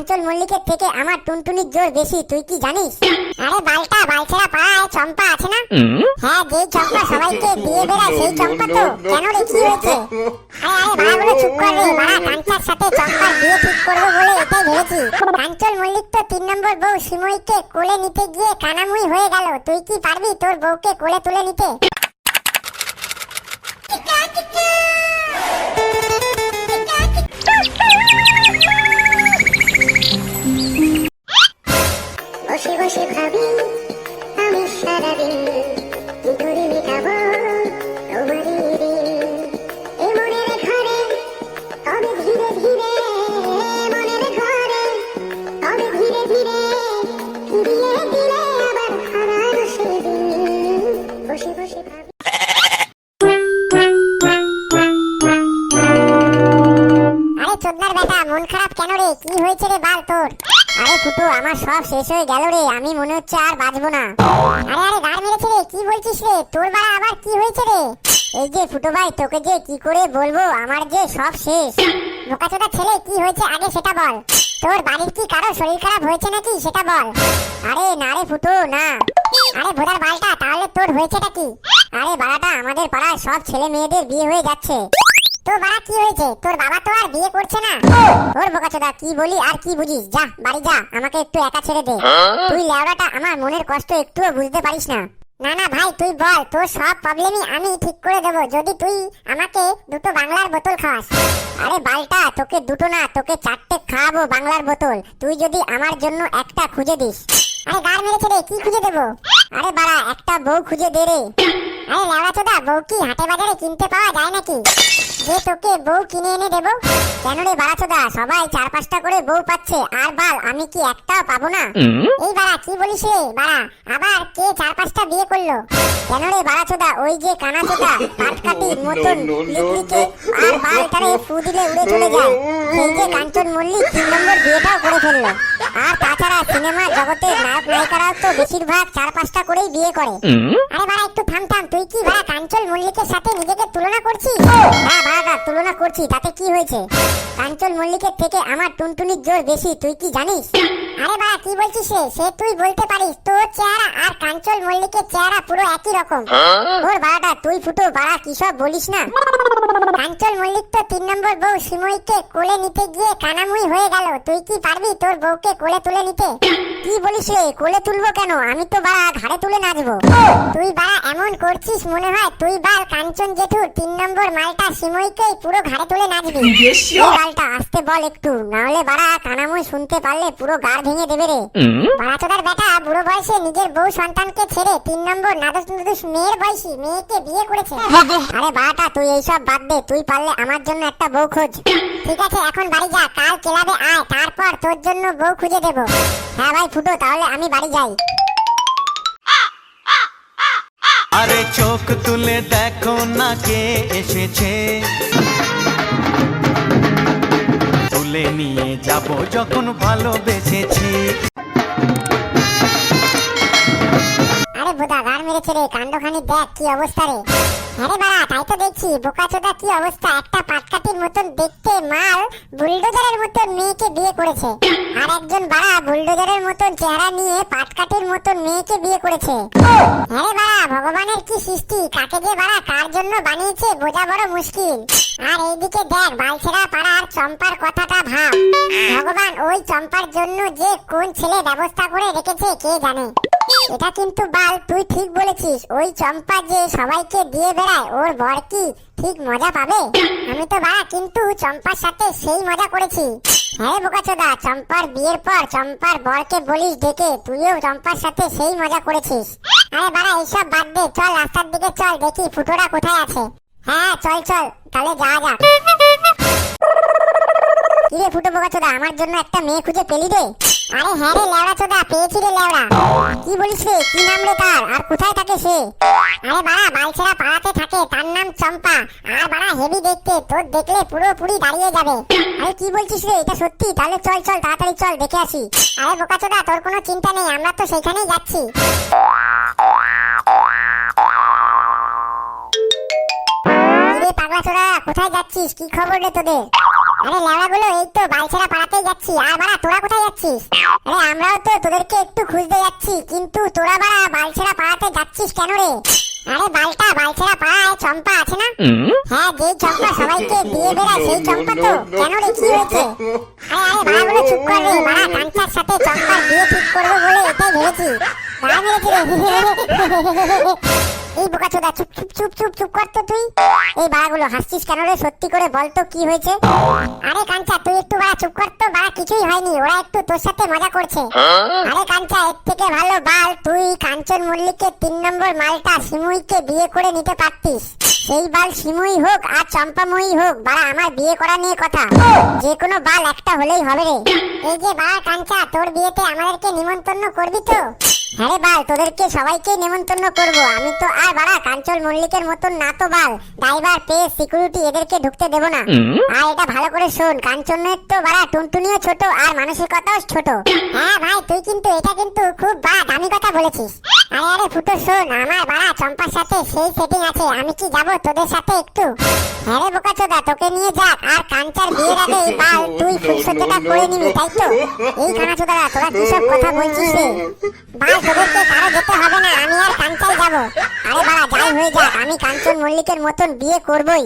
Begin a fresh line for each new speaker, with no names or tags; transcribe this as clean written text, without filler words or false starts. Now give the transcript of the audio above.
কাঞ্চন মল্লিকের থেকে আমার টুনটুনির জোর বেশি, তুই কি জানিস? আরে বালটা, বালছেরা পাড়ায় চম্পা আছে না? হ্যাঁ, যেই চম্পা সবাইকে দিয়ে বেড়ায় সেই চম্পা তো। কেন রে, কি হয়েছে? আরে বাড়াগুলো চুপ কর রে বাড়া, কাঞ্চার সাথে চম্পার বিয়ে ঠিক করবো বলে এটাই ভেবেছি। কাঞ্চন মল্লিক তো 3 নম্বর বউ সিময়ীকে কোলে নিতে গিয়ে কানামুই হয়ে গেল। তুই কি পারবি তোর বউকে কোলে তুলে নিতে? বসে বসে ভাবি আমি সারাদিন কি করে মেটাবো তোমারই ঋণ। এ মনের ঘরে তবে ধীরে ধীরে, মনের ঘরে তবে ধীরে ধীরে ফিরিয়ে দিলে আবার হারানো সেদিন। বসে বসে ভাবি। আরে চোদনার বেটা, মন খারাপ কেন রে? কি হয়েছে রে বাল তোর? আরে ফুটু, আমার সব শেষ হয়ে গেল রে, আমি মনে হচ্ছে আর বাঁচবো না। আরে আরে গাড় মেরেছে রে, কি বলছিস রে? তোর বাড়া আবার কি হয়েছে রে? এই যে ফুটু ভাই, তোকে যে কি করে বলবো, আমার যে সব শেষ। বোকাচোদা ছেলে, কি হয়েছে আগে সেটা বল। তোর বাড়ির কি কারো শরীর খারাপ হয়েছে নাকি সেটা বল। আরে না রে ফুটু, না। আরে ভোদার বালটা, তাহলে তোর হয়েছেটা কি? আরে বাড়াটা, আমাদের পাড়ায় সব ছেলে মেয়েদের বিয়ে হয়ে যাচ্ছে। তো বাড়া কি হয়েছে? তোর বাবা তো আর বিয়ে করছে না। ওর বোকাচোদা, কি বলি আর কি বুঝিস? যা বাড়ি যা, আমাকে একটু একা ছেড়ে দে। তুই লেওড়াটা আমার মনের কষ্ট একটুও বুঝতে পারিস না। না না ভাই, তুই বল, তোর সব প্রবলেমই আমি ঠিক করে দেবো যদি তুই আমাকে 2টো বাংলার বোতল খাওয়াস। আরে বালটা, তোকে 2টো না, তোকে 4টে খাওয়াবো বাংলার বোতল, তুই যদি আমার জন্য একটা খুঁজে দিস। আরে গাড় মেরেছে রে, কি খুঁজে দেবো? আরে বাড়া, একটা বউ খুঁজে দে রে। আরে লেওড়াচোদা, বউ কি হাটে বাজারে কিনতে পাওয়া যায় নাকি যে তোকে বউ কিনে এনে দেবো? কেন রে বাড়াচোদা, সবাই 4-5টা করে বউ পাচ্ছে, আর বাল আমি কি একটাও পাবো না? এই বাড়া কি বলিস রে বাড়া, আবার কে 4-5টা বিয়ে করলো? কেন রে বাড়াচোদা, ওই যে কানাচোদা পাটকাটির মতন লিকলিকে আর বালটারে ফু দিলে উড়ে চলে যায়, সেই যে কাঞ্চন মল্লিক 3 নম্বর বিয়েটাও করে ফেললো। আর তাছাড়া সিনেমা জগতের নায়ক নায়িকারাও তো বেশিরভাগ 4-5টা করেই বিয়ে করে। আরে বাড়া একটু থাম থাম, তুই কি বাড়া কাঞ্চন মল্লিকের সাথে নিজেকে তুলনা করছিস? হ্যাঁ বাড়া, তুলনা করছি, তাতে কি হয়েছে? কাঞ্চন মল্লিকের থেকে আমার টুনটুনির জোর বেশি, তুই কি জানিস? আরে বাড়া কি বলছিস রে? সে তুই বলতে পারিস, তোর চেহারা আর কাঞ্চন মল্লিকের চেহারা পুরো একই রকম। ওর বাড়াটা, তুই ফুটো বাড়া কি সব বলিস না। কাঞ্চন মল্লিক তো 3 নম্বর বউ সিময়ীকে কোলে নিতে গিয়ে কানামুই হয়ে গেল। তুই কি পারবি তোর বউকে কোলে তুলে নিতে? কি বলিস রে? কোলে তুলবো কেন? আমি তো বাড়া ঘাড়ে তুলে নাচবো। তুই বাড়া এমন করছিস মনে হয় তুই বাল কাঞ্চন জেঠুর 3 নম্বর মালটা সিময়ীকেই পুরো ঘাড়ে তুলে নাচবি। এই বালটা আস্তে বল একটু, না হলে বাড়া কানামুই শুনতে পারলে পুরো গাড় ভেঙে দেবে রে। বাড়াচোদার বেটা বুড়ো বয়সে নিজের বউ সন্তানকে ছেড়ে 3 নম্বর নাদুস নুদুস মেয়ের বয়সী মেয়েকে বিয়ে করেছে। আরে বাড়াটা, তুই এইসব বাদ দে, তুই পারলে আমার জন্য একটা বউ খোঁজ। ঠিক আছে, এখন বাড়ি যা, কাল ক্লাবে আয়, তারপর তোর জন্য বউ খুঁজে দেবো। হ্যাঁ ভাই ফুটো, তাহলে আমি বাড়ি যাই।
আরে চোখ তুলে দেখো না কে এসেছে, তুলে নিয়ে যাব যখন ভালোবেসেছি।
আরে বোদা, গাড় মেরেছে রে, কাণ্ডখানি দেখ কি অবস্থা রে। আরে বাড়া, তাই তো দেখছি, বোকাচোদা কি অবস্থা, একটা পাটকাঠির মতন দেখতে মাল বুলডোজারের মতন মেয়েকে বিয়ে করেছে, আর একজন বাড়া বুলডোজারের মতন চেহারা নিয়ে পাটকাঠির মতন মেয়েকে বিয়ে করেছে। আরে বাড়া, ভগবানের কি সৃষ্টি, কাকে যে বাড়া কার জন্য বানিয়েছে বোঝা বড় মুশকিল। আর এইদিকে দেখ বালছেরা পাড়ার চম্পার কথাটা ভাব, ভগবান ওই চম্পার জন্য যে কোন ছেলে ব্যবস্থা করে রেখেছে কে জানে। এটা কিন্তু বাল তুই ঠিক বলেছিস, ওই চম্পা যে সবাইকে দিয়ে বেড়ায়, ওর বর কি ঠিক মজা পাবে? আমি তো বাড়া কিন্তু চম্পার সাথে সেই মজা করেছি। হ্যাঁ বোকাচোদা, চম্পার বিয়ের পর চম্পার বরকে বলিস ডেকে তুইও চম্পার সাথে সেই মজা করেছিস। আরে বাড়া এইসব বাদ দে, চল রাস্তার দিকে চল, দেখি ফুটোরা কোথায় আছে। হ্যাঁ চল চল, তাহলে যাওয়া যাক। কিরে ফুটো বোকাচোদা, আমার জন্য একটা মেয়ে খুঁজে পেলি রে? আরে হ্যাঁ রে লেওড়া চোদা, পেয়েছি রে লেওড়া। কি বলিস রে? কি নাম রে তার, আর কোথায় থাকে সে? আরে বাড়া বালছেরা পাড়াতে থাকে, তার নাম চম্পা, আর বাড়া হেভি দেখতে, তোর দেখলে পুরোপুরি দাঁড়িয়ে যাবে। আরে কি বলছিস রে, এটা সত্যি? তাহলে চল চল, তাড়াতাড়ি চল, দেখে আসি। আরে বোকাচোদা, তোর কোনো চিন্তা নেই, আমরা তো সেইখানেই যাচ্ছি। পাগলা ছোড়া, কোথায় যাচ্ছিস? কি খবর রে তোদের? আরে লেওড়াগুলো এই তো বালছেরা পাড়াতেই যাচ্ছি। আর বাড়া তোরা কোথায় যাচ্ছিস? আরে আমরাও তো তোদেরকে একটু খুঁজতে যাচ্ছি, কিন্তু তোরা বাড়া বালছেরা পাড়াতে যাচ্ছিস কেন রে? আরে বালটা, বালছেরা পাড়ায় চম্পা আছে না? হ্যাঁ, যেই চম্পা সবাইকে দিয়ে বেড়ায় সেই চম্পা তো। কেন রে, কি হয়েছে? আরে আরে বাড়াগুলো চুপ কর রে। বাড়া কাঞ্চার সাথে চম্পার বিয়ে ঠিক করবো বলে এটাই ভেবেছি। বাড়া মেরেছি রে। এই বোকাচোদা, চুপ চুপ চুপ চুপ চুপ কর তো তুই। এই বাড়াগুলো হাসছিস কেন রে? সত্যি করে বল তো কি হয়েছে? আরে কাঞ্চা, তুই একটু বাড়া চুপ কর তো। বাড়া কিছুই হয়নি, ওরা একটু তোর সাথে মজা করছে। আরে কাঞ্চা, এর থেকে ভালো বাল তুই কাঞ্চন মল্লিকের 3 নম্বর মালটা শিমুইকে বিয়ে করে নিতে পারতিস। সেই বাল শিমুই হোক আর চম্পাময়ী হোক, বাড়া আমার বিয়ে করা নিয়ে কথা। যে কোনো বাল একটা হলেই হবে রে। এই যে বাড়া কাঞ্চা, তোর বিয়েতে আমাদেরকে নিমন্ত্রণ করবি তো? হ্যাঁ রে বাল, তোদেরকে সবাইকে নিমন্ত্রণ করব। আমি তো আর বাড়া কাঞ্চন মল্লিকের মতন না তো বাল, ড্রাইভার পেয়ে সিকিউরিটি এদেরকে ঢুকতে দেব না। আর এটা ভালো করে শোন, কাঞ্চনের তো বাড়া টুনটুনিও ছোট আর মানসিকতাও ছোট। হ্যাঁ ভাই, তুই কিন্তু এটা কিন্তু খুব বাড়া দামি কথা বলেছিস। আরে আরে ফুটো শোন, আমার বাড়া চম্পার সাথে সেই সেটিং আছে, আমি কি যাব তোদের সাথে একটু? হ্যাঁ রে বোকাচোদা, তোকে নিয়ে যাক। আর কাঞ্চার বিয়ের আগে এই বাল তুই ফুলসজ্জাটা করে নিবি, তাই তো? এই কানাচোদারা, তোরা কি সব কথা বলছিস রে? বাল তোদেরকে কারো যেতে হবে না, আমি আর কাঞ্চাই যাব। আরে বাড়া যাই হয়ে যাক, আমি কাঞ্চন মল্লিকের মতন বিয়ে করবই।